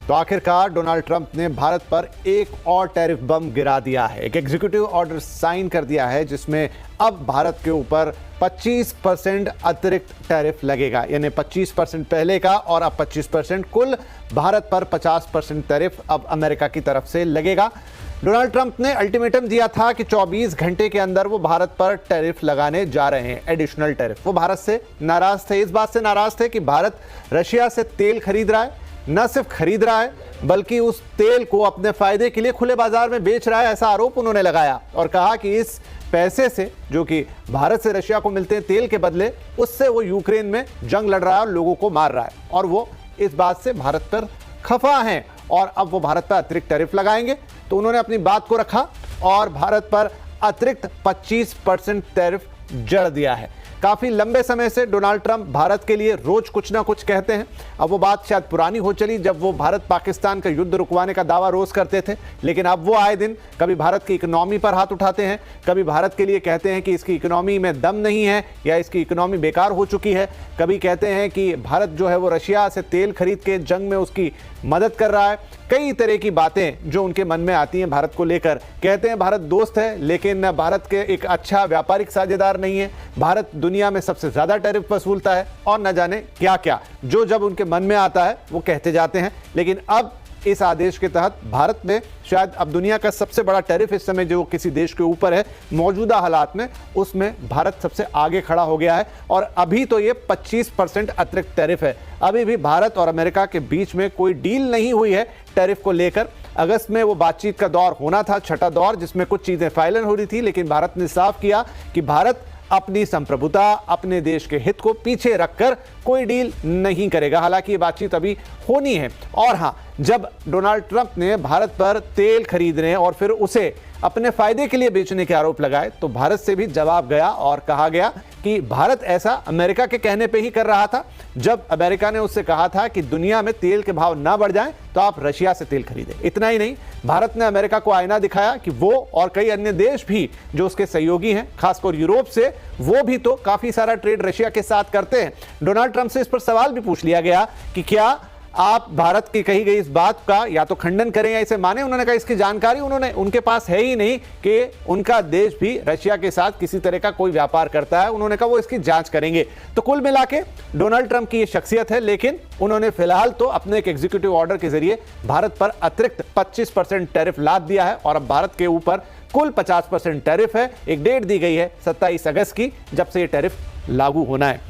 तो आखिरकार Donald Trump ने भारत पर एक और टैरिफ बम गिरा दिया है। एक एग्जीक्यूटिव ऑर्डर साइन कर दिया है जिसमें अब भारत के ऊपर 25% अतिरिक्त टैरिफ लगेगा, यानी 25% पहले का और अब 25%, कुल भारत पर 50% टैरिफ अब अमेरिका की तरफ से लगेगा। डोनाल्ड ट्रंप ने अल्टीमेटम दिया था कि 24 घंटे के अंदर वो भारत पर टैरिफ लगाने जा रहे हैं, एडिशनल टैरिफ। वो भारत से नाराज थे, इस बात से नाराज थे कि भारत रशिया से तेल खरीद रहा है, न सिर्फ खरीद रहा है बल्कि उस तेल को अपने फायदे के लिए खुले बाजार में बेच रहा है, ऐसा आरोप उन्होंने लगाया और कहा कि इस पैसे से जो कि भारत से रशिया को मिलते हैं तेल के बदले, उससे वो यूक्रेन में जंग लड़ रहा है और लोगों को मार रहा है और वो इस बात से भारत पर खफा हैं और अब वो भारत पर अतिरिक्त टैरिफ लगाएंगे। तो उन्होंने अपनी बात को रखा और भारत पर अतिरिक्त 25% टैरिफ जड़ दिया है। काफी लंबे समय से डोनाल्ड ट्रंप भारत के लिए रोज कुछ ना कुछ कहते हैं। अब वो बात शायद पुरानी हो चली जब वो भारत पाकिस्तान का युद्ध रुकवाने का दावा रोज करते थे, लेकिन अब वो आए दिन कभी भारत की इकोनॉमी पर हाथ उठाते हैं, कभी भारत के लिए कहते हैं कि इसकी इकोनॉमी में दम नहीं है या इसकी इकोनॉमी बेकार हो चुकी है, कभी कहते हैं कि भारत जो है वो रशिया से तेल खरीद के जंग में उसकी मदद कर रहा है। कई तरह की बातें जो उनके मन में आती हैं भारत को लेकर। कहते हैं भारत दोस्त है लेकिन भारत के एक अच्छा व्यापारिक साझेदार नहीं है, भारत दुनिया में सबसे ज्यादा टैरिफ वसूलता है और न जाने क्या क्या, जो जब उनके मन में आता है वो कहते जाते हैं। लेकिन अब इस आदेश के तहत भारत में शायद अब दुनिया का सबसे बड़ा टैरिफ इस समय जो किसी देश के ऊपर है मौजूदा हालात में, उसमें भारत सबसे आगे खड़ा हो गया है और अभी तो ये 25% अतिरिक्त टैरिफ है। अभी भी भारत और अमेरिका के बीच में कोई डील नहीं हुई है टैरिफ को लेकर। अगस्त में वो बातचीत का दौर होना था, छठा दौर, जिसमें कुछ चीजें फाइनल हो रही थी, लेकिन भारत ने साफ किया कि भारत अपनी संप्रभुता, अपने देश के हित को पीछे रखकर कोई डील नहीं करेगा। हालांकि ये बातचीत अभी होनी है। और हाँ, जब डोनाल्ड ट्रंप ने भारत पर तेल खरीदने और फिर उसे अपने फायदे के लिए बेचने के आरोप लगाए तो भारत से भी जवाब गया और कहा गया कि भारत ऐसा अमेरिका के कहने पे ही कर रहा था। जब अमेरिका ने उससे कहा था कि दुनिया में तेल के भाव ना बढ़ जाएं तो आप रशिया से तेल खरीदें। इतना ही नहीं, भारत ने अमेरिका को आईना दिखाया कि वो और कई अन्य देश भी जो उसके सहयोगी हैं, खासकर यूरोप से, वो भी तो काफी सारा ट्रेड रशिया के साथ करते हैं। डोनाल्ड ट्रंप से इस पर सवाल भी पूछ लिया गया कि क्या आप भारत की कही गई इस बात का या तो खंडन करें या इसे माने। उन्होंने कहा इसकी जानकारी उनके पास है ही नहीं कि उनका देश भी रशिया के साथ किसी तरह का कोई व्यापार करता है। उन्होंने कहा वो इसकी जांच करेंगे। तो कुल मिला के डोनाल्ड ट्रंप की ये शख्सियत है, लेकिन उन्होंने फिलहाल तो अपने एक एग्जीक्यूटिव ऑर्डर के जरिए भारत पर अतिरिक्त 25% टैरिफ लाद दिया है और अब भारत के ऊपर कुल 50% टैरिफ है। एक डेट दी गई है 27 अगस्त की, जब से ये टैरिफ लागू होना है।